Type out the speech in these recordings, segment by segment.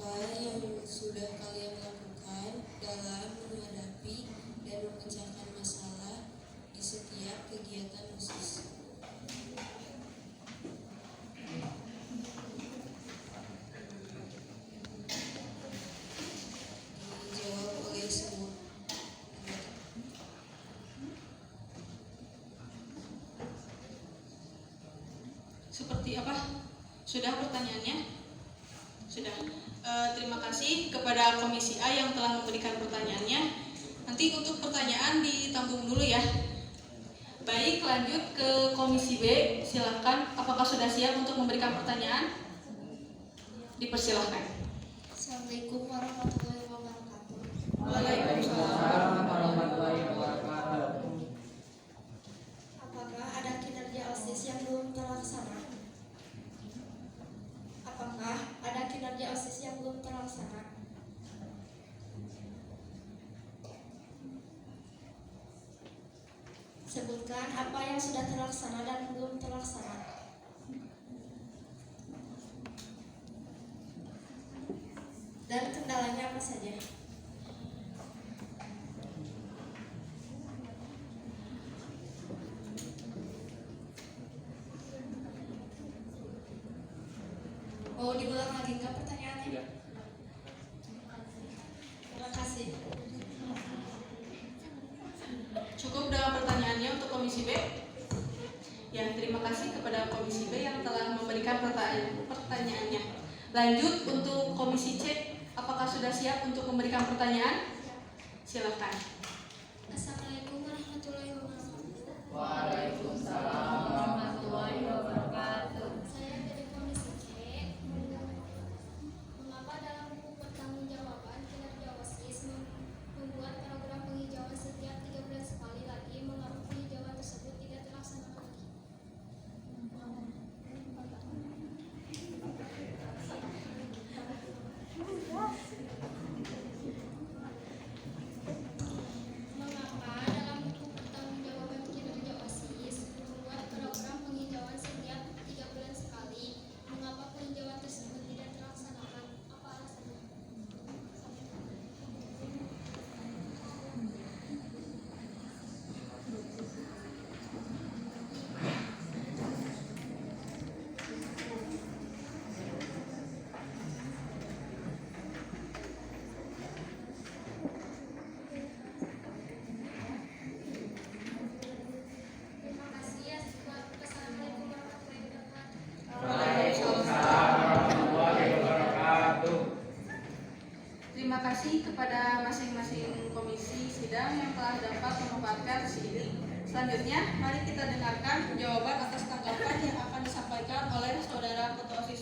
Apa yang sudah kalian lakukan dalam menghadapi dan memecahkan masalah di setiap kegiatan OSIS? Dijawab oleh semua. Seperti apa? Sudah pertanyaannya? Sudah. Terima kasih kepada Komisi A yang telah memberikan pertanyaannya. Nanti untuk pertanyaan ditampung dulu ya. Baik, lanjut ke Komisi B. Silakan. Apakah sudah siap untuk memberikan pertanyaan? Dipersilahkan. Assalamualaikum warahmatullahi wabarakatuh. Waalaikumsalam warahmatullahi wabarakatuh. Apakah ada kinerja OSIS yang belum terlaksana? Apakah ada kinerja OSIS yang belum terlaksana? Sebutkan apa yang sudah terlaksana dan belum terlaksana. Dan kendalanya apa saja? Mau diulang lagi nggak pertanyaannya? Tidak. Terima kasih. Cukup dengan pertanyaannya untuk Komisi B? Ya, terima kasih kepada Komisi B yang telah memberikan pertanyaannya. Lanjut untuk Komisi C, apakah sudah siap untuk memberikan pertanyaan? Silakan. Assalamualaikum warahmatullahi wabarakatuh. Waalaikumsalam warahmatullahi wabarakatuh. Saya dari Komisi C. Mengapa dalam buku pertanggungjawaban kinerja OSIS membuat program penghijauan setiap 3 bulan sekali lagi, mengapa penghijauan tersebut tidak terlaksana lagi? Mengapa dalam buku pertanggungjawaban kinerja OSIS membuat program penghijauan setiap 3 bulan sekali, mengapa penghijauan tersebut tidak terlaksanakan? Apa alasannya? Terima kasih ya. Wassalamualaikum warahmatullahi wabarakatuh. Waalaikumsalam warahmatullahi wabarakatuh. Terima kasih kepada masing-masing komisi sidang yang telah dapat memanfaatkan sesi ini. Selanjutnya, mari kita dengarkan jawaban atas tanggapan yang akan disampaikan oleh Saudara Ketua OSIS.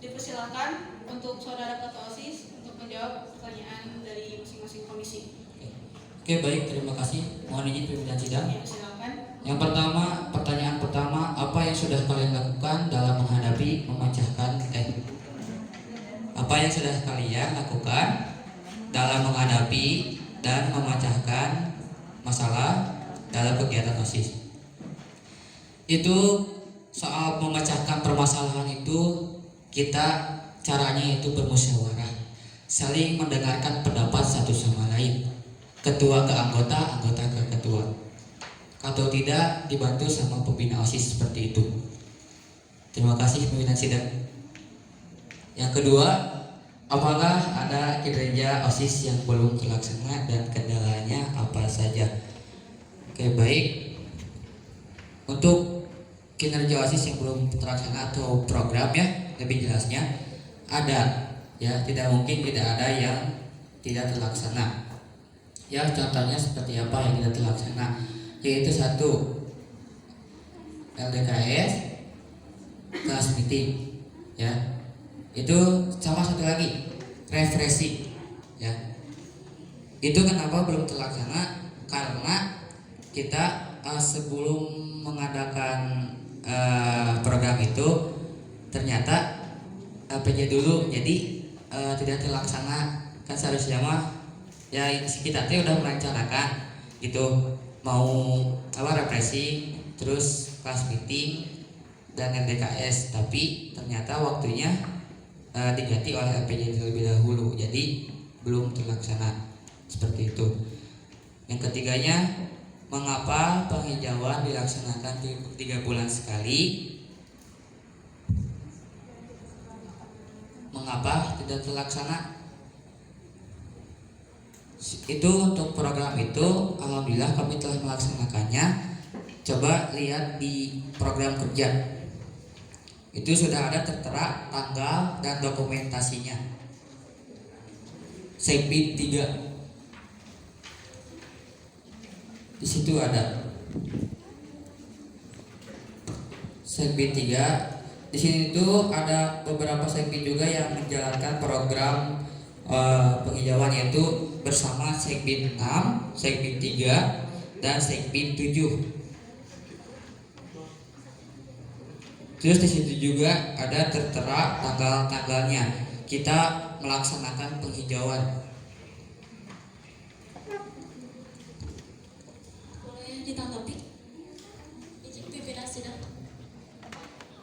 Dipersilakan untuk Saudara Ketua OSIS untuk menjawab pertanyaan dari masing-masing komisi. Oke, baik, terima kasih. Mohon izin pimpinan sidang. Ya, silakan. Yang pertama, pertanyaan pertama, apa yang sudah kalian lakukan dalam menghadapi memecahkan apa yang sudah kalian lakukan dalam menghadapi dan memecahkan masalah dalam kegiatan OSIS? Itu soal memecahkan permasalahan itu kita caranya itu bermusyawarah, saling mendengarkan pendapat satu sama lain, ketua ke anggota, anggota ke ketua. Atau tidak dibantu sama pembina OSIS seperti itu. Terima kasih pimpinan sidang. Yang kedua, apakah ada kinerja OSIS yang belum terlaksana dan kendalanya apa saja? Oke, baik. Untuk kinerja OSIS yang belum terlaksana atau program ya, lebih jelasnya ada ya, tidak mungkin tidak ada yang tidak terlaksana. Ya, contohnya seperti apa yang tidak terlaksana? Yaitu satu, LDKS, kelas meeting, ya. Itu sama satu lagi, refreshing, ya. Itu kenapa belum terlaksana? Karena kita sebelum mengadakan program itu ternyata PJ dulu, jadi tidak terlaksana. Kan seharusnya mah ya kita tuh udah merencanakan gitu, mau refreshing, terus kelas meeting dan LDKS, tapi ternyata waktunya diganti oleh LPJ terlebih dahulu. sekali belum terlaksana. Seperti itu. Yang ketiganya, mengapa penghijauan dilaksanakan 3 bulan sekali? Mengapa tidak terlaksana? Itu untuk program itu, alhamdulillah kami telah melaksanakannya. Coba lihat di program kerja. Itu sudah ada tertera tanggal dan dokumentasinya. Segbit 3. Di situ ada Segbit 3. Di sini tuh ada beberapa segbit juga yang menjalankan program penghijauan, yaitu bersama Segbit 6, Segbit 3, dan Segbit 7. Terus di situ juga ada tertera tanggal-tanggalnya kita melaksanakan penghijauan. Boleh ditanggapi? Izin pimpinan sidang.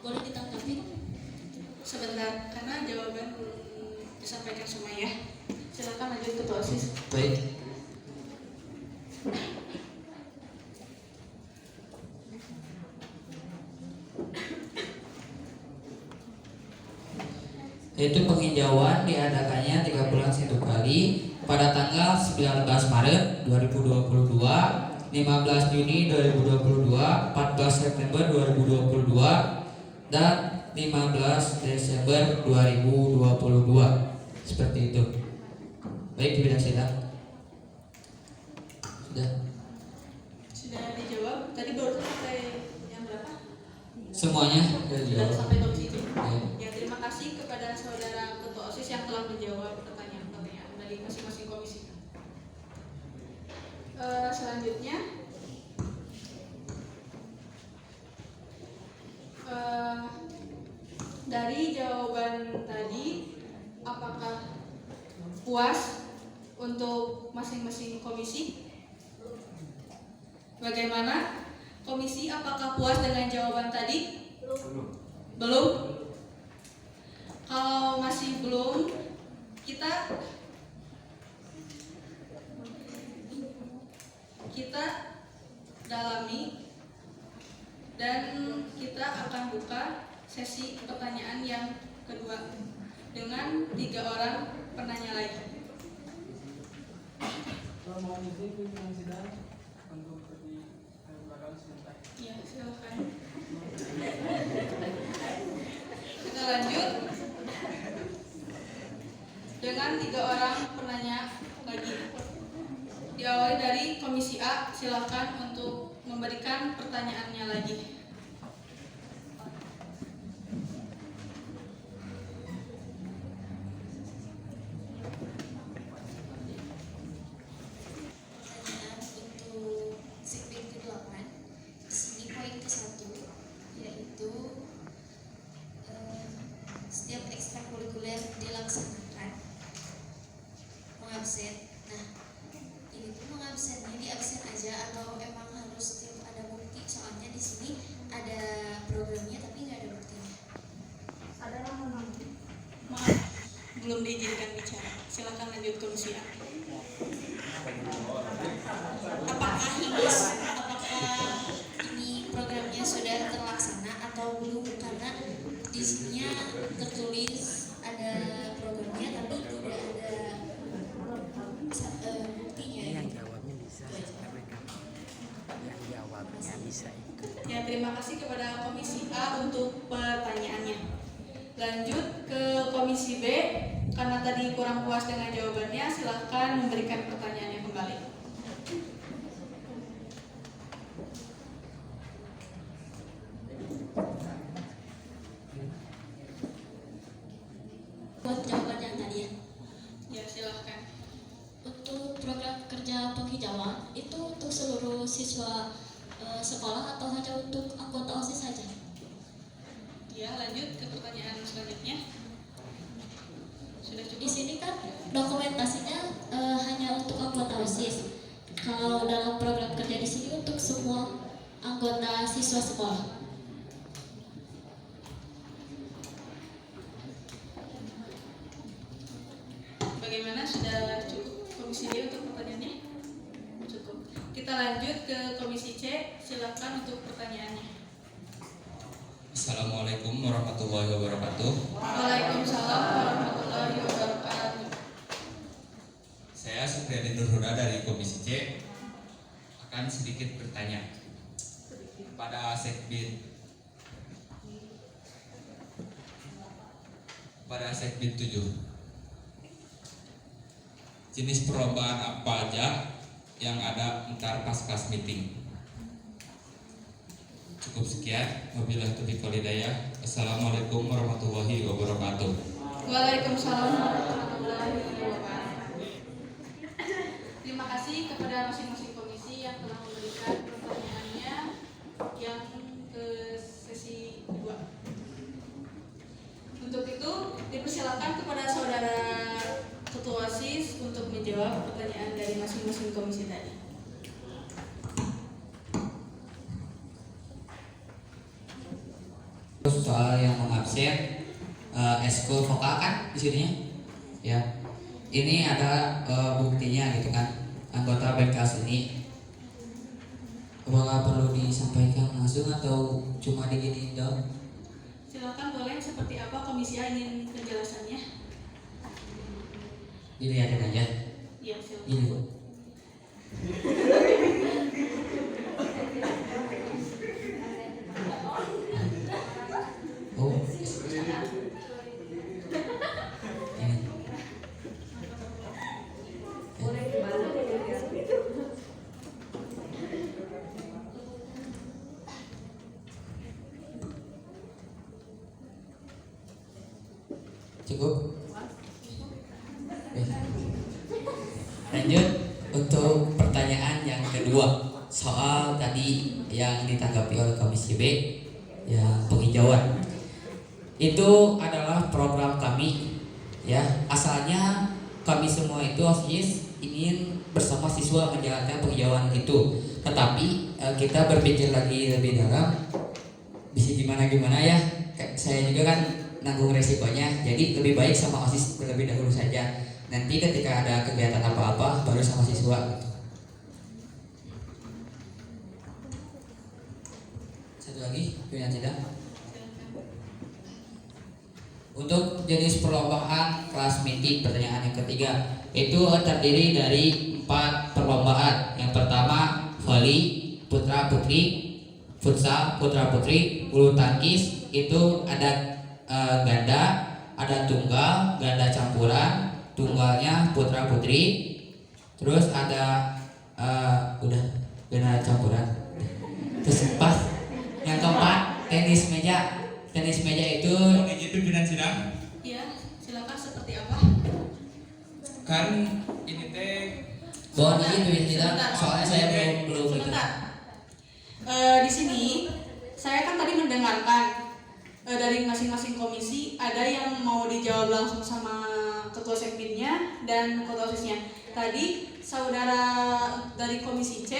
Boleh ditanggapi? Sebentar, karena jawaban belum disampaikan semua ya. Silakan lanjut Ketua OSIS. Baik. Yaitu penghijauan diadakannya 3 bulan 1 kali pada tanggal 19 Maret 2022, 15 Juni 2022, 14 September 2022, dan 15 Desember 2022. Seperti itu. Baik, pimpinan sidang. Sudah. Sudah dijawab. Tadi baru sampai yang berapa? Semuanya sudah Sudah dijawab. sampai komisi 7. Ya. Ya, terima kasih kepada saudara Ketua OSIS yang telah menjawab pertanyaan-pertanyaan dari masing-masing komisi. Selanjutnya, dari jawaban tadi, apakah puas untuk masing-masing komisi? Bagaimana? Komisi, apakah puas dengan jawaban tadi? Belum? Kalau masih belum, kita dalami dan kita akan buka sesi pertanyaan yang kedua dengan 3 orang penanya lagi. Kalau mau ngisi pimpinan sidang untuk di belakang sebentar. Ya, silakan. Kita lanjut dengan 3 orang penanya lagi. Diawali dari Komisi A, silakan untuk memberikan pertanyaannya lagi. Pertanyaan untuk segmen ke-8. Di sini poin ke-1 yaitu setiap ekstrakurikuler dilaksanakan mengabsen. Nah, ini tuh mengabsennya di absen aja atau emang harus setiap ada bukti? Soalnya di sini ada programnya tapi nggak ada buktinya. Maaf, belum diizinkan bicara. Silakan lanjut Komisi A. Apakah ini programnya sudah terlaksana atau belum? Karena di sininya tertulis ada programnya tapi tidak ada buktinya. Yang jawabnya bisa mereka yang jawabnya bisa ikut. Ya, terima kasih kepada Komisi A untuk pertanyaannya. Lanjut ke Komisi B, karena tadi kurang puas dengan jawabannya, silahkan memberikan pertanyaannya kembali. Buat jawaban yang tadi ya. Ya, silahkan. Untuk program kerja penghijauan itu untuk seluruh siswa sekolah atau hanya untuk anggota OSIS saja? Ya, lanjut ke pertanyaan selanjutnya. Sudah Di cukup? sini kan dokumentasinya hanya untuk anggota OSIS. Kalau dalam program kerja di sini untuk semua anggota siswa sekolah. Bagaimana sudah cukup komisi D untuk pertanyaannya? Cukup. Kita lanjut ke komisi C. Silakan untuk pertanyaannya. Assalamualaikum warahmatullahi wabarakatuh. Waalaikumsalam warahmatullahi wabarakatuh. Saya Supriyadi Nurhuda dari Komisi C akan sedikit bertanya pada Sekbid 7. Jenis perlombaan apa aja yang ada ntar pas kelas meeting? Cukup sekian. Wabillahi taufiq wal hidayah. Assalamualaikum warahmatullahi wabarakatuh. Waalaikumsalam warahmatullahi wabarakatuh. Terima kasih kepada masing-masing komisi yang telah memberikan pertanyaannya yang ke sesi 2. Untuk itu, dipersilakan kepada saudara Ketua OSIS untuk menjawab pertanyaan dari masing-masing komisi tadi. Soal yang mengabsen eskul vokal kan di sininya, ya. Ini ada buktinya gitu kan, anggota BKS ini. Apakah perlu disampaikan langsung atau cuma diginiin dong? Silakan, boleh. Seperti apa komisi A ingin penjelasannya? Dilihatin aja. Iya, silakan. Gini Bu. Oh. Ini. Cukup. Lanjut untuk pertanyaan yang kedua, soal tadi yang ditanggapi oleh Komisi B, ya, penghijauan. Itu adalah program kami, ya. Asalnya kami semua itu OSIS ingin bersama siswa menjalankan penghijauan itu, tetapi kita berpikir lagi lebih dalam, bisa gimana ya. Saya juga kan nanggung resikonya, jadi lebih baik sama OSIS terlebih dahulu saja. Nanti ketika ada kegiatan apa-apa baru sama siswa. Satu lagi, pilihan sidang. Untuk jenis perlombaan kelas meeting, pertanyaan yang ketiga, itu terdiri dari 4 perlombaan. Yang pertama voli putra putri, futsal putra putri, bulu tangkis itu ada ganda, ada tunggal, ganda campuran, tunggalnya putra putri, terus ada udah ganda campuran. Terus yang keempat tenis meja. Tenis meja itu Itu pimpinan sidang. Iya, silakan. Seperti apa? Kan ini teh Mohon izin pimpinan sidang, Sebentar. soalnya saya belum itu. Sebentar. Di sini saya kan tadi mendengarkan dari masing-masing komisi ada yang mau dijawab langsung sama ketua sekbidnya dan ketua OSISnya. Tadi saudara dari komisi C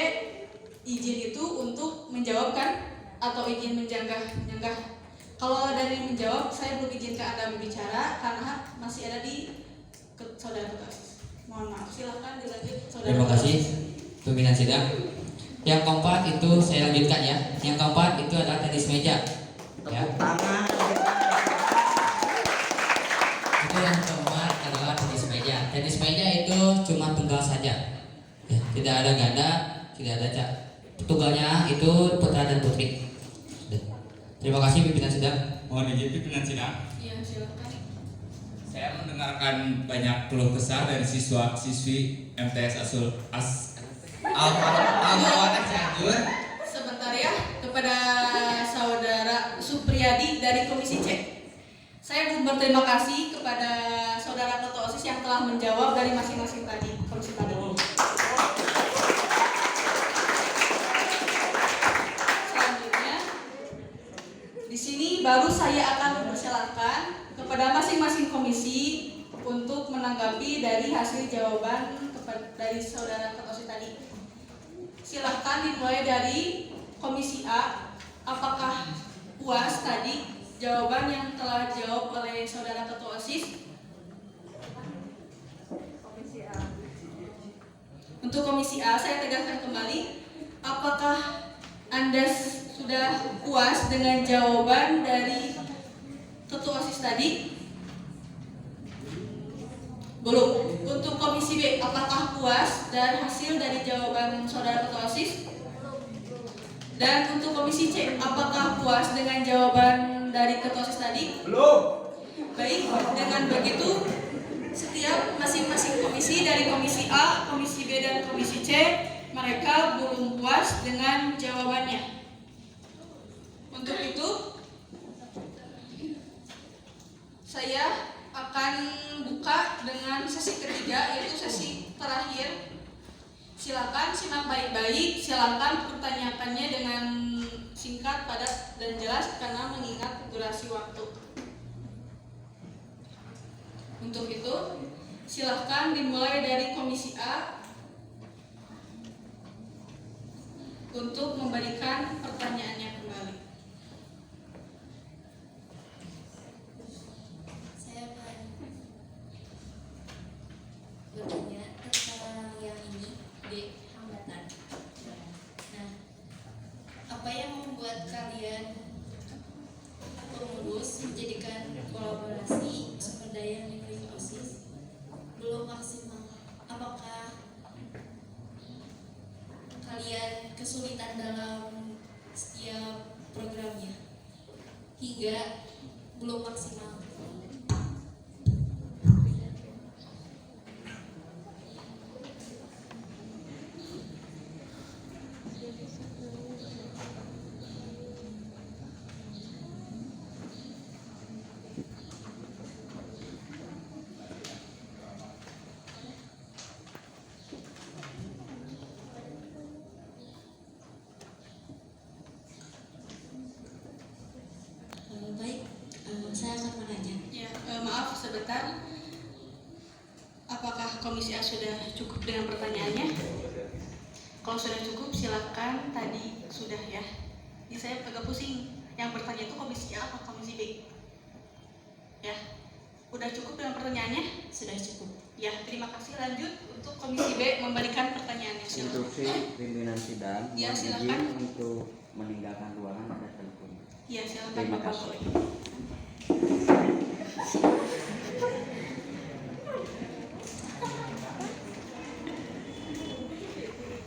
izin itu untuk menjawabkan atau izin menjanggah. Kalau dari menjawab, saya belum izinkan Anda berbicara karena masih ada di saudara ketua OSIS. Mohon maaf, silakan dilanjut saudara. Terima kasih pimpinan sidang. Yang keempat itu saya lanjutkan ya. Yang keempat itu adalah tenis meja. Ya. Itu yang keempat adalah tenis meja. Tenis meja itu cuma tunggal saja. Ya, tidak ada ganda, tidak ada tunggalnya itu putra dan putri. Terima kasih pimpinan sidang. mohon izin pimpinan sidang. Iya, silakan. Saya mendengarkan banyak keluh kesah dari siswa-siswi MTS Al-Mawana Cianjur. Sebentar ya, kepada saudara Supriyadi dari Komisi C. Saya berterima kasih kepada saudara ketua OSIS yang telah menjawab dari masing-masing komisi tadi. Selanjutnya, di sini baru saya akan mempersilahkan kepada masing-masing komisi untuk menanggapi dari hasil jawaban dari saudara ketua OSIS tadi. Silahkan dimulai dari komisi A. Apakah puas tadi jawaban yang telah dijawab oleh saudara ketua OSIS? Untuk komisi A, saya tegaskan kembali, apakah Anda sudah puas dengan jawaban dari Ketua OSIS tadi? Belum. Untuk komisi B, apakah puas dan hasil dari jawaban saudara Ketua OSIS? Dan untuk komisi C, apakah puas dengan jawaban dari Ketua OSIS tadi? Belum. Baik, dengan begitu setiap masing-masing komisi dari komisi A, komisi B, dan komisi C, mereka belum puas dengan jawabannya. Untuk itu, saya akan buka dengan sesi ketiga, yaitu sesi terakhir. Silakan simak baik-baik, silakan pertanyaannya dengan singkat, padat, dan jelas karena mengingat durasi waktu. Untuk itu, silahkan dimulai dari komisi A untuk memberikan pertanyaannya kembali. Saya akan bertanya tentang yang ini, B, hambatan. Nah, apa yang membuat kalian pengurus menjadikan kolaborasi sumber daya negeri OSIS belum maksimal? Apakah kalian kesulitan dalam setiap programnya hingga belum maksimal? Saya akan menanya. Ya, maaf sebentar. Apakah komisi A sudah cukup dengan pertanyaannya? Kalau sudah cukup, silakan. Tadi sudah ya. Ini saya agak pusing. Yang bertanya itu komisi A atau komisi B? Ya, udah cukup dengan pertanyaannya? Sudah cukup. Ya, terima kasih. Lanjut untuk komisi B memberikan pertanyaannya. Silakan. Instruksi pimpinan sidang, Ya, mohon silakan. izin untuk meninggalkan ruangan, ada telepon. Ya, silakan. Terima Bapak kasih. Boy.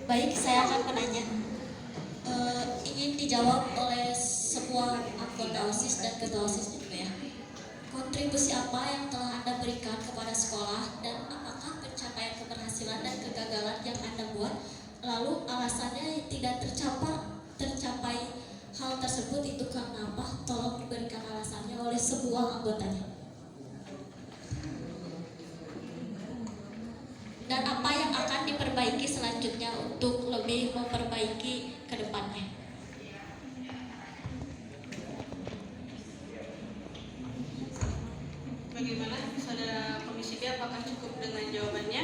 Baik, saya akan menanya. Ingin dijawab oleh sebuah anggota OSIS dan ketua OSIS juga ya. Kontribusi apa yang telah Anda berikan kepada sekolah dan apakah pencapaian keberhasilan dan kegagalan yang Anda buat lalu alasannya tidak tercapai hal tersebut itu karena apa? Tolong diberikan alasannya oleh sebuah anggotanya. Dan apa yang akan diperbaiki selanjutnya untuk lebih memperbaiki ke depannya? Bagaimana saudara komisi B, apakah cukup dengan jawabannya?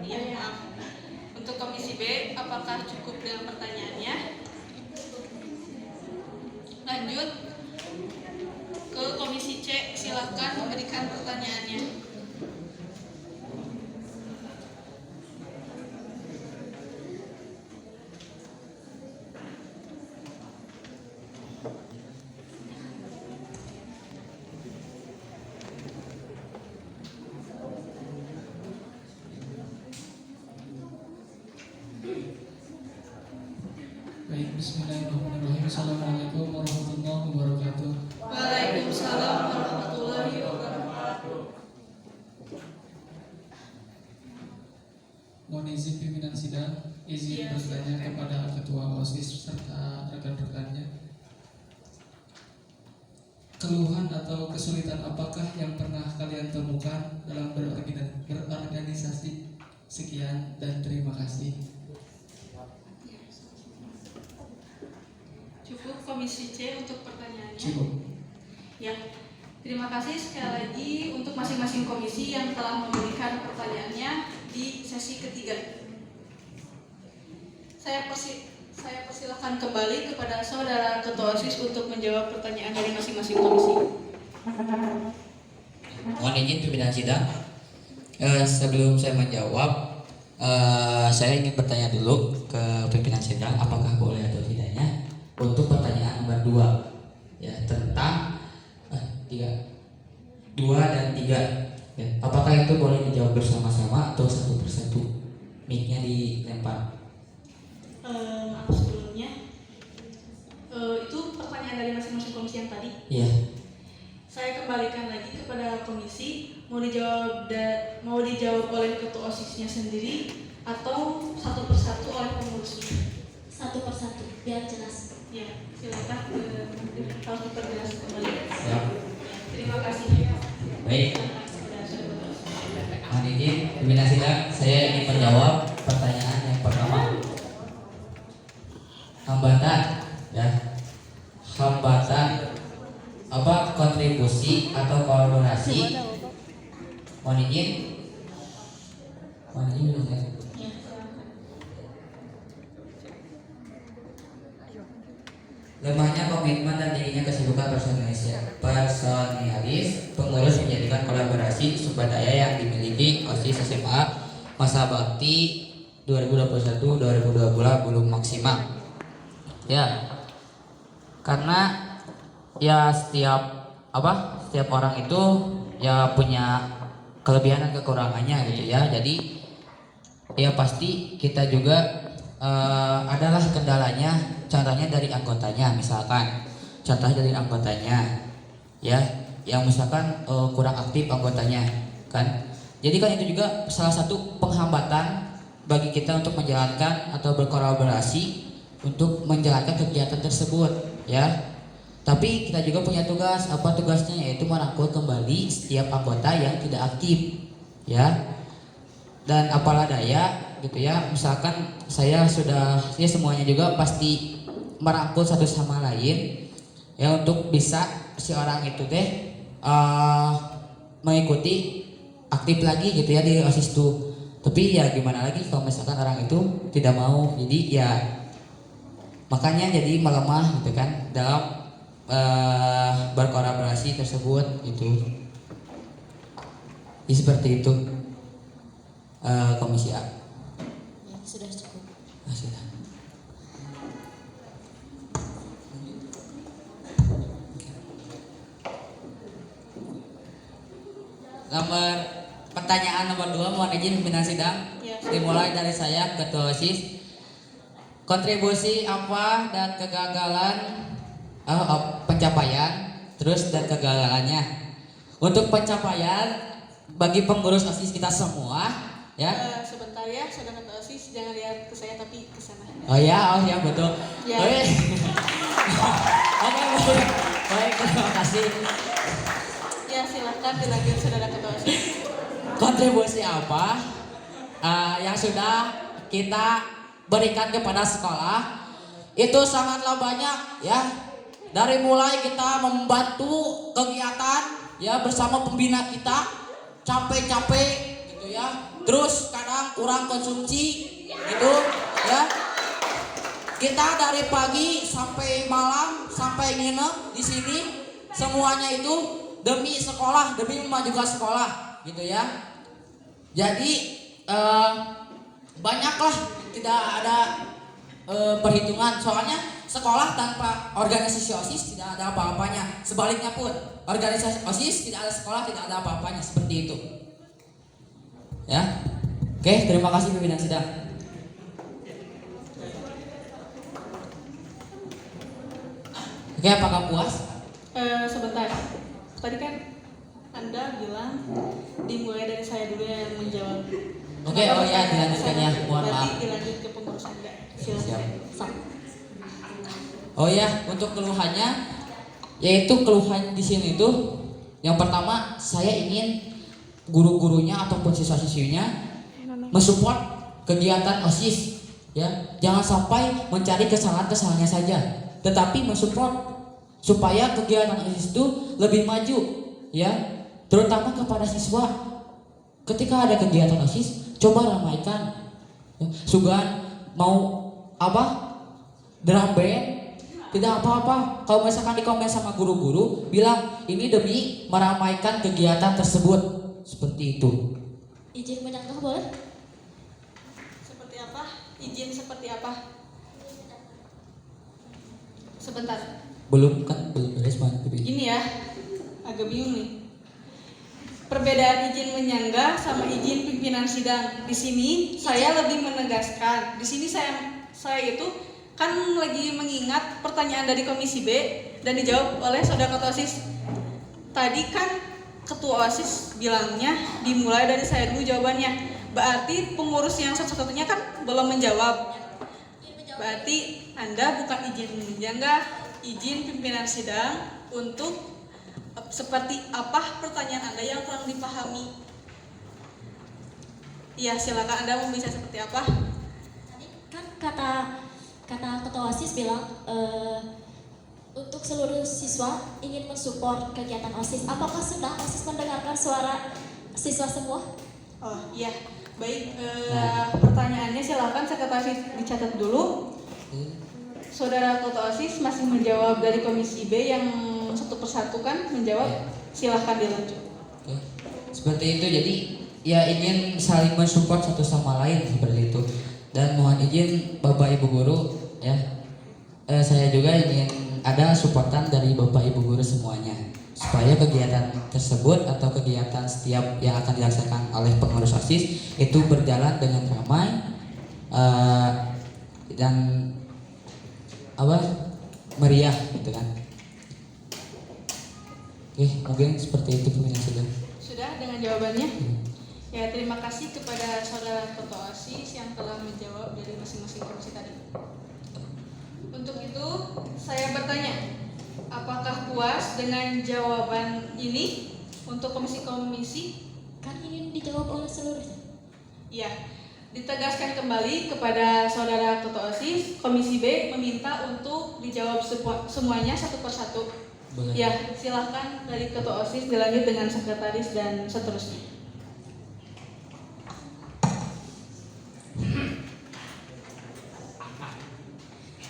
Ya, maaf. Untuk komisi B, apakah cukup dengan pertanyaannya? Lanjut ke komisi C, silakan memberikan pertanyaannya. Baik, bismillahirrahmanirrahim. Assalamualaikum warahmatullahi wabarakatuh. Waalaikumsalam warahmatullahi wabarakatuh. Mohon izin pimpinan sidang, izin bertanya kepada ketua OSIS serta rekan-rekannya. Keluhan atau kesulitan apakah yang pernah kalian temukan dalam berorganisasi? Sekian dan terima kasih. Cukup komisi C untuk pertanyaannya. Cukup. Ya, terima kasih sekali lagi untuk masing-masing komisi yang telah memberikan pertanyaannya di sesi ketiga. Saya persilakan kembali kepada saudara ketua OSIS untuk menjawab pertanyaan dari masing-masing komisi. Mohon izin pimpinan sidang. Sebelum saya menjawab, saya ingin bertanya dulu ke pimpinan sidang apakah boleh atau tidaknya untuk pertanyaan nomor 2 ya tentang 2 dan 3 ya. Apakah itu boleh dijawab bersama-sama atau satu persatu? Mic-nya dilempar. Maaf sebelumnya, itu pertanyaan dari masing-masing komisi yang tadi. Iya. Saya kembalikan lagi kepada komisi, mau dijawab oleh ketua OSIS-nya sendiri atau satu persatu oleh pengurusnya. Satu persatu biar jelas. Ya, silakan harus diperjelas kembali. Siap. Terima kasih. Baik. Mohon izin, pimpinan sidang, saya ingin menjawab pertanyaan yang pertama. Hambatan, ya. Hambatan apa kontribusi atau kolaborasi? Mohon izin. Mohon izin dulu, ya. Lemahnya komitmen dan tingginya kesibukan personalis pengurus menjadikan kolaborasi sumber daya yang dimiliki OSIS SMA masa bakti 2021-2020 belum maksimal. Ya, karena ya setiap orang itu ya punya kelebihan dan kekurangannya gitu ya. Jadi ya pasti kita juga adalah kendalanya. Contohnya dari anggotanya, misalkan contoh dari anggotanya ya yang misalkan kurang aktif anggotanya kan. Jadi kan itu juga salah satu penghambatan bagi kita untuk menjalankan atau berkolaborasi untuk menjalankan kegiatan tersebut ya. Tapi kita juga punya tugas, apa tugasnya, yaitu merangkul kembali setiap anggota yang tidak aktif ya. Dan apalah daya gitu ya, misalkan saya sudah ya semuanya juga pasti merangkul satu sama lain ya untuk bisa si orang itu teh mengikuti aktif lagi gitu ya di OSIS tuh. Tapi ya gimana lagi kalau misalkan orang itu tidak mau, jadi ya makanya jadi melemah gitu kan dalam berkolaborasi tersebut gitu. Jadi seperti itu komisi A. Ya, sudah cukup. Sudah. Pertanyaan nomor 2, mohon izin pimpinan sidang. Ya. Dimulai dari saya, ketua OSIS. Kontribusi apa dan kegagalan pencapaian terus dan kegagalannya. Untuk pencapaian bagi pengurus OSIS kita semua ya. Sebentar ya, saudara ketua OSIS, jangan lihat ke saya tapi ke sana. Oh ya betul. Ya. Oke. Oke, baik, terima kasih. Ya, silakan dilanjut saudara ketua OSIS. Kontribusi apa yang sudah kita berikan kepada sekolah itu sangatlah banyak ya. Dari mulai kita membantu kegiatan ya bersama pembina kita capek-capek gitu ya. Terus kadang kurang konsumsi gitu ya. Kita dari pagi sampai malam sampai nginep di sini semuanya itu demi sekolah, demi memajukan sekolah gitu ya. Jadi banyaklah, tidak ada perhitungan. Soalnya sekolah tanpa organisasi OSIS tidak ada apa-apanya. Sebaliknya pun organisasi OSIS tidak ada sekolah, tidak ada apa-apanya, seperti itu. Ya. Oke, terima kasih pimpinan sidang. Oke, apakah puas? Sebentar. Tadi kan Anda bilang dimulai dari saya dulu yang menjawab. Oke, oh ya, dilanjutkan ya. Mohon maaf. Berarti dilanjut ke pengurus Anda. Silakan. Oh ya, untuk keluhannya, yaitu keluhan di sini tuh, yang pertama saya ingin guru-gurunya ataupun siswa-siswinya mensupport kegiatan OSIS, ya. Jangan sampai mencari kesalahan-kesalahannya saja, tetapi mensupport supaya kegiatan OSIS itu lebih maju, ya. Terutama kepada siswa. Ketika ada kegiatan OSIS, coba ramaikan. Ya. Sugan mau apa? Drum band, tidak apa-apa. Kalau misalkan di komen sama guru-guru, bilang ini demi meramaikan kegiatan tersebut, seperti itu. Izin menyanggah boleh? Seperti apa? Izin seperti apa? Sebentar. Belum beres Pak. Gini ya, agak bingung nih. Perbedaan izin menyanggah sama izin pimpinan sidang. Di sini saya lebih menegaskan. Di sini saya itu kan lagi mengingat pertanyaan dari Komisi B dan dijawab oleh Saudara Ketua OSIS. Tadi kan Ketua OSIS bilangnya dimulai dari saya dulu jawabannya. Berarti pengurus yang satu-satunya kan belum menjawab. Berarti Anda bukan izin menyanggah, izin pimpinan sidang untuk seperti apa pertanyaan Anda yang kurang dipahami. Iya, silakan Anda mau bisa seperti apa? Tadi kan kata Ketua OSIS bilang untuk seluruh siswa ingin mensupport kegiatan OSIS. Apakah sudah OSIS mendengarkan suara siswa semua? Oh iya, baik. Pertanyaannya silakan sekretaris dicatat dulu. Saudara Ketua OSIS masih menjawab dari Komisi B yang satu persatu kan menjawab. Silahkan dilanjut. Oke. Seperti itu, jadi ya ingin saling mensupport satu sama lain seperti itu. Dan mohon izin Bapak Ibu Guru ya, saya juga ingin ada supportan dari Bapak Ibu Guru semuanya supaya kegiatan tersebut atau kegiatan setiap yang akan dilaksanakan oleh pengurus OSIS itu berjalan dengan ramai dan meriah gitu kan. Oke, mungkin seperti itu pimpinan sidang. Sudah dengan jawabannya? Ya, terima kasih kepada Saudara Ketua OSIS yang telah menjawab dari masing-masing komisi tadi. Untuk itu, saya bertanya, apakah puas dengan jawaban ini untuk komisi-komisi? Kan ingin dijawab oleh seluruhnya. Ya, ditegaskan kembali kepada Saudara Ketua OSIS, Komisi B meminta untuk dijawab semuanya satu persatu. Boleh. Ya, silahkan dari Ketua OSIS dilanjut dengan sekretaris dan seterusnya.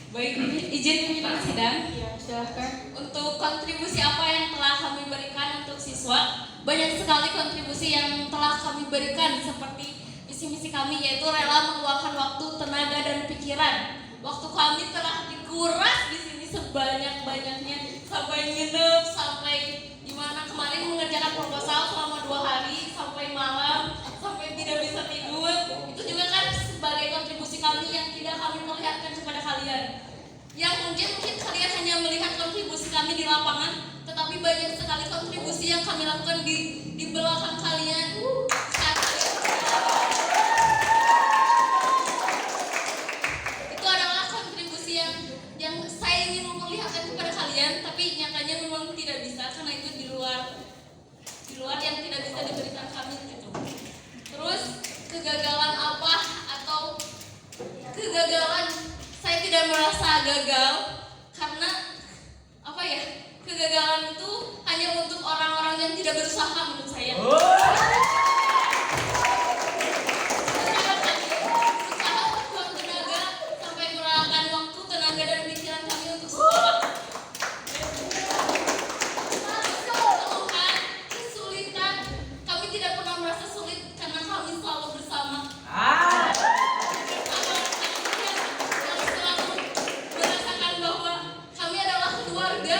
Baik, izin pimpinan sidang. Ya, silahkan. Untuk kontribusi apa yang telah kami berikan untuk siswa, banyak sekali kontribusi yang telah kami berikan seperti visi-misi kami, yaitu rela meluangkan waktu, tenaga, dan pikiran. Waktu kami telah dikuras di sini sebanyak-banyaknya, sampai nginep, sampai dimana kemarin mengerjakan proposal selama 2 hari, sampai malam, sampai tidak bisa tidur. Itu juga kan sebagai kontribusi kami yang tidak kami perlihatkan kepada kalian. Yang mungkin kalian hanya melihat kontribusi kami di lapangan, tetapi banyak sekali kontribusi yang kami lakukan di belakang kalian. Saat kalian itu adalah kontribusi yang saya ingin memperlihatkan kepada kalian, tapi nyatanya memang tidak bisa karena itu di luar yang tidak bisa diberikan kami gitu. Terus kegagalan apa atau kegagalan, saya tidak merasa gagal karena apa ya, kegagalan itu hanya untuk orang-orang yang tidak berusaha menurut saya. Berusaha berbuang tenaga sampai merelakan waktu, tenaga, dan pikiran kami untuk sekolah. Keluhan, kesulitan, kami tidak pernah merasa sulit karena kami selalu bersama. Yang selalu merasakan bahwa kami adalah keluarga.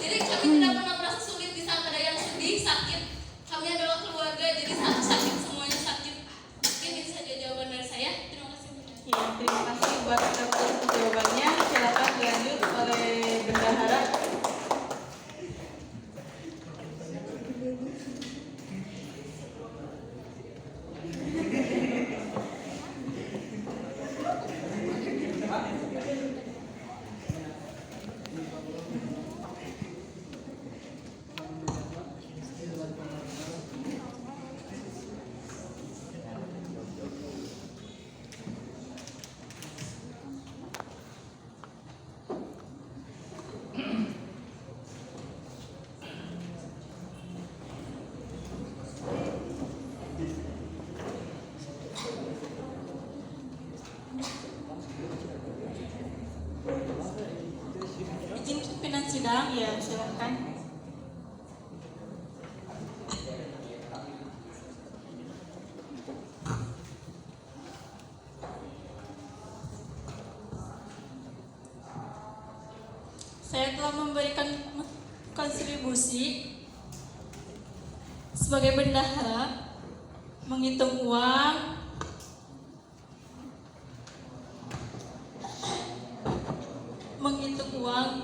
Jadi kami tidak pernah merasa sulit di saat ada yang sedih, sakit. Kami adalah keluarga, jadi saat sakit semuanya sakit. Mungkin itu saja jawaban dari saya. Terima kasih. Ya, terima kasih buat jawabannya. Silakan dilanjut oleh Bendahara. memberikan kontribusi sebagai bendahara, menghitung uang,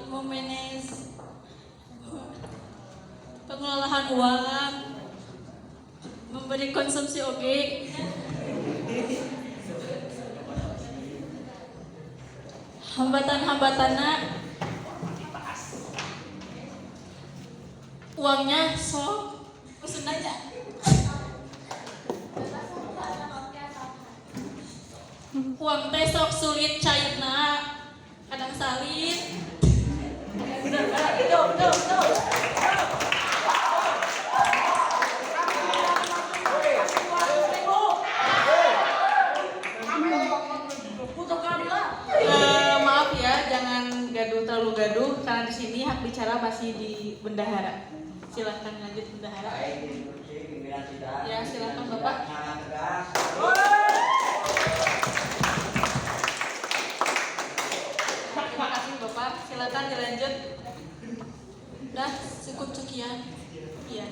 memanage pengelolaan uang, memberi konsumsi oke. Hambatan-hambatannya uangnya sok usun aja. Uang teh sok sulit cairna, kadang salin. Maaf ya, jangan terlalu gaduh karena di sini hak bicara masih di bendahara. Silahkan lanjut bendahara. Ya, silahkan Bapak. Terima kasih Bapak. Silakan dilanjut. Dah cukup sekian. Iya.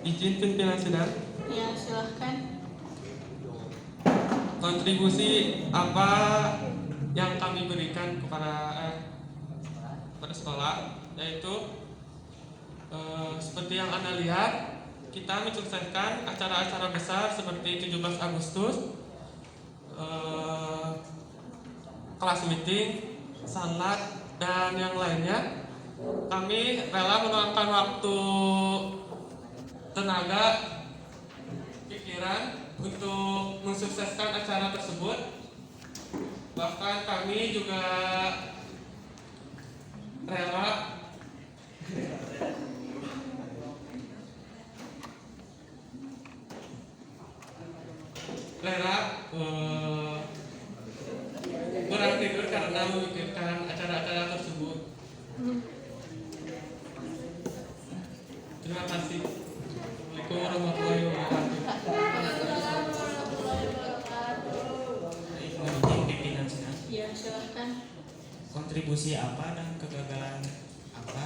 Izin pimpinan sidang, Ya, silahkan. kontribusi apa yang kami berikan kepada sekolah, yaitu seperti yang Anda lihat, kita mensukseskan acara-acara besar seperti 17 Agustus, kelas meeting, sanlat, dan yang lainnya. Kami rela meluangkan waktu, tenaga, pikiran untuk mensukseskan acara tersebut. Bahkan kami juga rela kurang tidur karena memikirkan acara-acara tersebut. Terima kasih. Assalamualaikum warahmatullahi wabarakatuh. Izin pimpinan sidang, Ya, silahkan. kontribusi apa dan kegagalan apa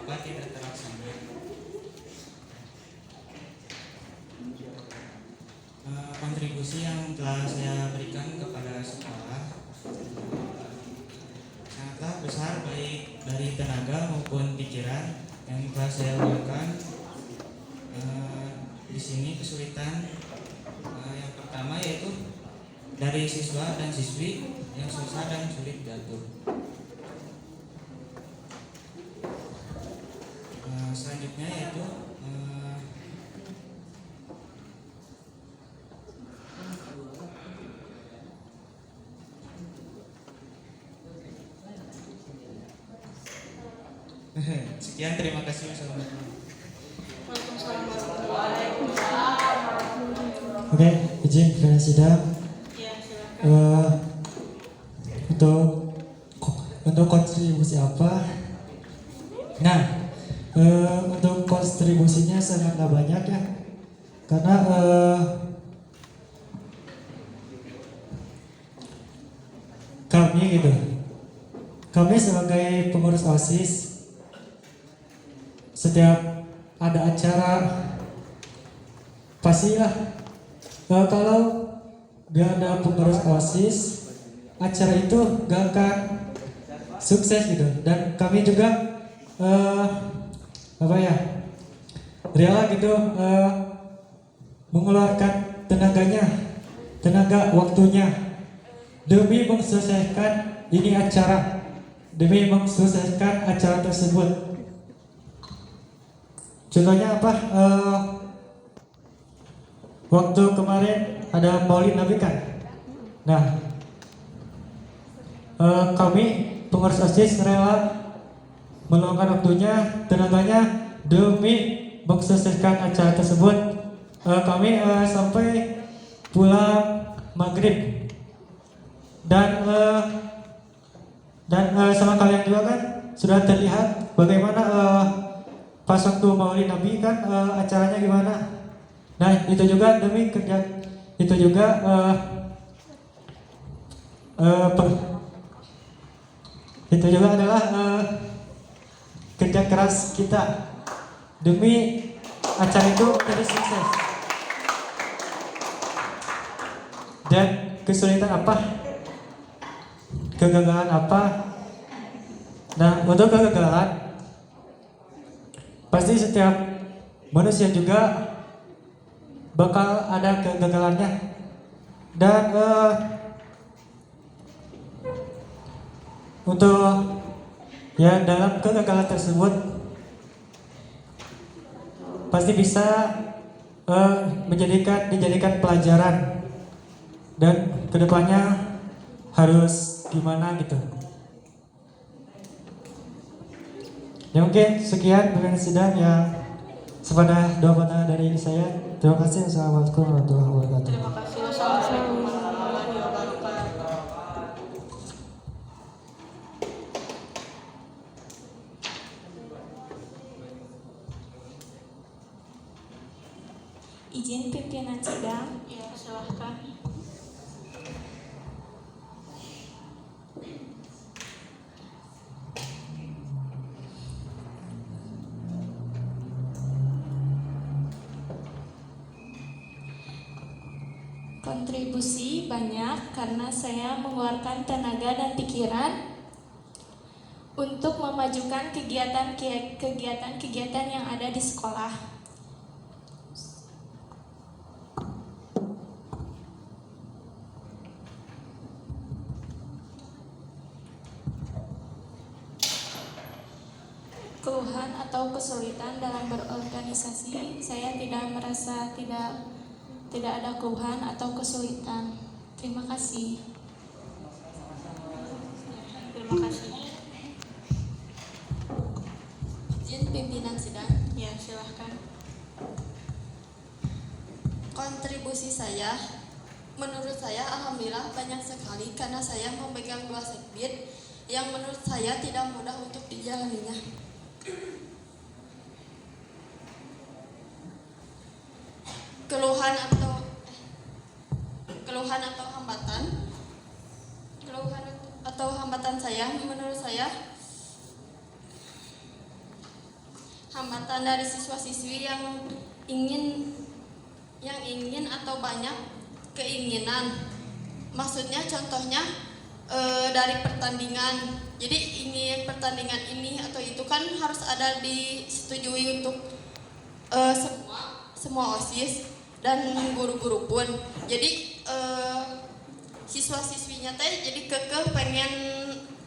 apa tidak terlaksana. Kontribusi yang telah saya berikan kepada sekolah sangatlah besar, baik dari tenaga maupun pikiran yang telah saya lakukan. Di sini kesulitan yang pertama yaitu dari siswa dan siswi yang susah dan sulit diatur. Selanjutnya yaitu sekian, terima kasih. Wassalamualaikum. Waalaikumsalam warahmatullahi wabarakatuh. Oke, izin pimpinan sidang. Ya, silakan. Untuk kontribusi apa? Nah, untuk kontribusinya sangatlah banyak ya, karena kami sebagai pengurus OSIS, setiap ada acara pastilah kalau gak ada pengurus OSIS, acara itu gak akan sukses gitu. Dan kami juga rela gitu mengeluarkan tenaga waktunya demi mensukseskan ini acara, demi mensukseskan acara tersebut. Contohnya apa? Waktu kemarin ada Maulid Nabi kan. Nah, kami pengurus OSIS rela meluangkan waktunya, tenaganya demi mensukseskan acara tersebut. Kami sampai pulang maghrib. Dan sama kalian juga kan sudah terlihat bagaimana pas waktu Maulid Nabi kan acaranya gimana. Nah itu juga demi kerja, itu juga itu juga adalah kerja keras kita demi acara itu menjadi sukses. Dan kesulitan apa, kegagalan apa. Nah untuk kegagalan pasti setiap manusia juga bakal ada kegagalannya. Dan untuk ya dalam kegagalan tersebut pasti bisa dijadikan pelajaran dan kedepannya harus gimana gitu. Ya mungkin sekian pemilihan sidang yang sepada doa patah dari saya. Terima kasih. Assalamualaikum warahmatullahi wabarakatuh. Terima kasih. Wassalamualaikum warahmatullahi wabarakatuh. Izin pimpinan sidang. Ya, silahkan. Kontribusi banyak karena saya mengeluarkan tenaga dan pikiran untuk memajukan kegiatan yang ada di sekolah. Keluhan atau kesulitan dalam berorganisasi, saya tidak merasa tidak ada keluhan atau kesulitan. Terima kasih. Terima kasih. Izin pimpinan sidang. Ya, silahkan. Kontribusi saya, menurut saya alhamdulillah banyak sekali karena saya memegang 2 sekbid yang menurut saya tidak mudah untuk dijalaninya. Keluhan atau hambatan saya, menurut saya hambatan dari siswa-siswi yang ingin atau banyak keinginan. Maksudnya contohnya dari pertandingan. Jadi ingin pertandingan ini atau itu kan harus ada disetujui untuk semua OSIS dan guru-guru pun. Jadi siswa-siswinya teh jadi kekeh pengen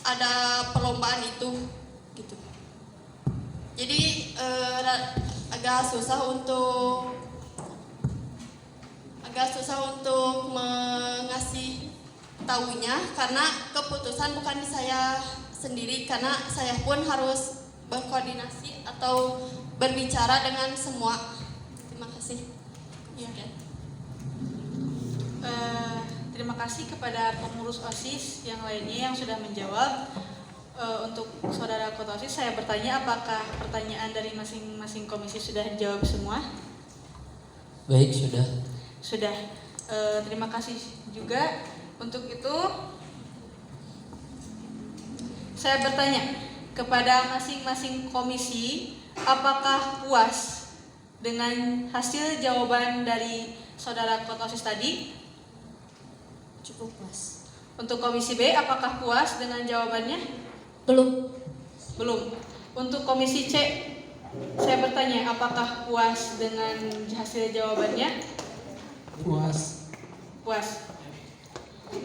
ada perlombaan itu gitu. Jadi agak susah untuk mengasih tahunya karena keputusan bukan di saya sendiri, karena saya pun harus berkoordinasi atau berbicara dengan semua. Terima kasih. Ya. Terima kasih kepada pengurus OSIS yang lainnya yang sudah menjawab. Untuk saudara ketua OSIS, saya bertanya apakah pertanyaan dari masing-masing komisi sudah dijawab semua? Baik, sudah. Sudah. Terima kasih juga. Untuk itu saya bertanya kepada masing-masing komisi, apakah puas dengan hasil jawaban dari saudara ketua OSIS tadi? Cukup puas. Untuk komisi B, apakah puas dengan jawabannya? Belum. Untuk komisi C, saya bertanya apakah puas dengan hasil jawabannya? Puas.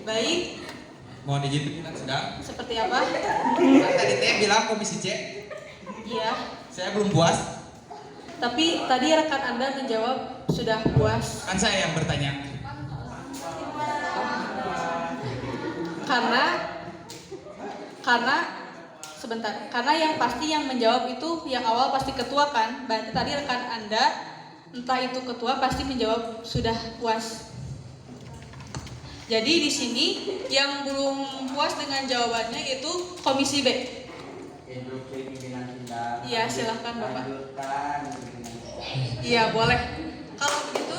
Baik. Mohon izin pimpinan sidang. Seperti apa? Kan tadi teh bilang komisi C. Iya. Saya belum puas. Tapi tadi rekan Anda menjawab sudah puas. Kan saya yang bertanya. Karena yang pasti yang menjawab itu yang awal pasti ketua kan. Berarti tadi rekan Anda entah itu ketua pasti menjawab sudah puas. Jadi di sini yang belum puas dengan jawabannya itu Komisi B. Iya, silahkan Bapak. Iya, boleh. Kalau begitu,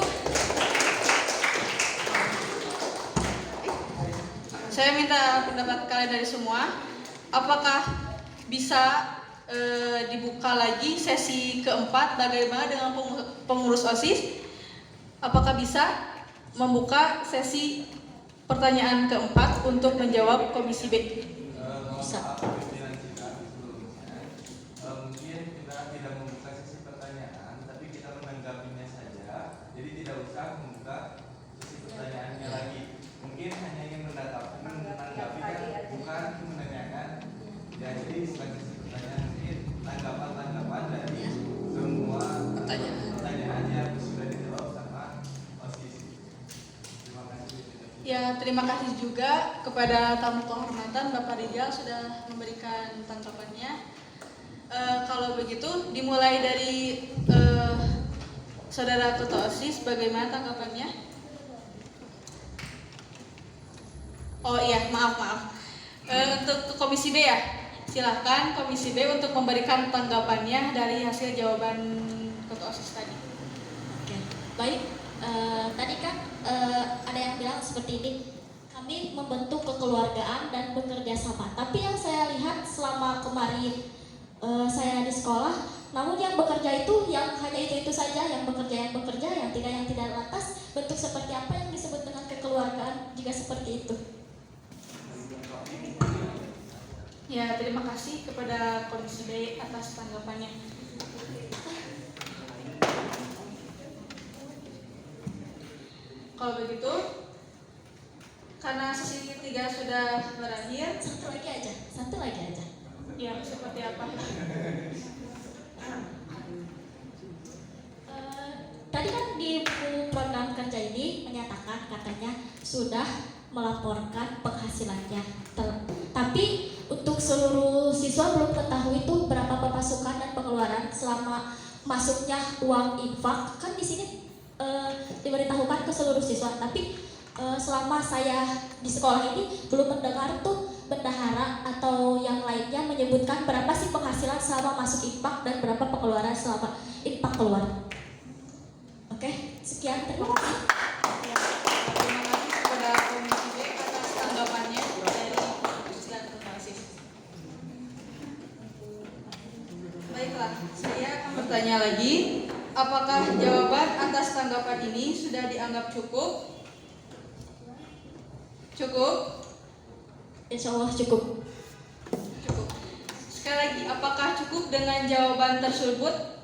saya minta pendapat kalian dari semua. Apakah bisa dibuka lagi sesi keempat? Bagaimana dengan pengurus OSIS? Apakah bisa membuka sesi pertanyaan keempat untuk menjawab Komisi B? Bisa. Mungkin kita tidak membuka sesi pertanyaan, tapi kita menanggapinya saja. Jadi tidak usah membuka sesi pertanyaannya lagi. Mungkin hanya ingin menanggapi kan, bukan menanyakan. Ya, jadi bukan sesi pertanyaan, mungkin tanggapan dari semua pertanyaan yang sudah dijawab sama OSIS. Terima kasih. Ya, terima kasih juga kepada tamu kehormatan Bapak Rijal sudah memberikan tanggapannya. Kalau begitu, dimulai dari Saudara Ketua OSIS, bagaimana tanggapannya? Oh iya, maaf. Untuk Komisi B ya, silahkan Komisi B untuk memberikan tanggapannya dari hasil jawaban Ketua OSIS tadi. Oke, baik. Tadi kan ada yang bilang seperti ini, kami membentuk kekeluargaan dan bekerja sama. Tapi yang saya lihat selama kemarin saya di sekolah, namun yang bekerja itu yang hanya itu saja, yang bekerja, yang tidak lantas. Bentuk seperti apa yang disebut dengan kekeluargaan jika seperti itu? Ya, terima kasih kepada Komisi B atas tanggapannya. Kalau begitu, karena sesi ketiga sudah berakhir, satu lagi aja. Ya, seperti apa? Tadi kan di program kerja ini menyatakan katanya sudah melaporkan penghasilannya. Tapi untuk seluruh siswa belum ketahui itu berapa pemasukan dan pengeluaran selama masuknya uang infak. Kan di sini diberitahukan ke seluruh siswa, tapi selama saya di sekolah ini belum mendengar tuh bendahara atau yang lainnya menyebutkan berapa sih penghasilan selama masuk infak dan berapa pengeluaran selama infak keluar. Oke, sekian, terima kasih. Terima kasih kepada Komisi B atas tanggapannya dari Ustaz Ketua. Baiklah, saya akan bertanya lagi, apakah jawaban atas tanggapan ini sudah dianggap cukup? Cukup? Insya Allah cukup. Cukup. Sekali lagi, apakah cukup dengan jawaban tersebut?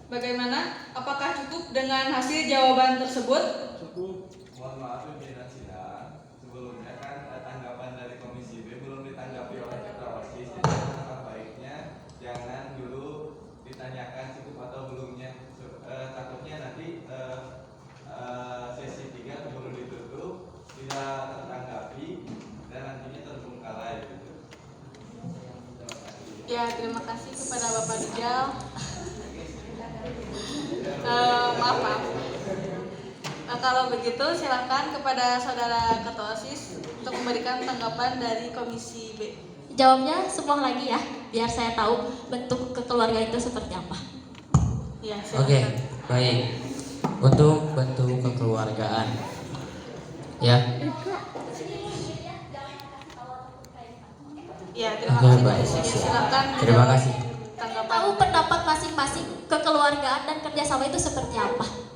Bagaimana? Apakah cukup dengan hasil jawaban tersebut? Cukup. Mohon maaf pimpinan sidang. Sebelumnya kan tanggapan dari Komisi B belum ditanggapi oleh Ketua OSIS. Jadi alangkah baiknya jangan dulu ditanyakan cukup atau belumnya. Takutnya nanti sesi 3 keburu ditutup, tidak tertanggapi dan nantinya terbengkalai gitu. Ya, terima kasih kepada Bapak Rijal. Maaf. Kalau begitu silakan kepada Saudara Ketua OSIS untuk memberikan tanggapan dari Komisi B. Jawabnya semua lagi ya, biar saya tahu bentuk kekeluargaan itu seperti apa. Ya, Oke, baik. Untuk bentuk kekeluargaan, ya. Ya, terima Oke, kasih. baik. Silakan. Terima kasih. Tahu pendapat masing-masing kekeluargaan dan kerjasama itu seperti apa?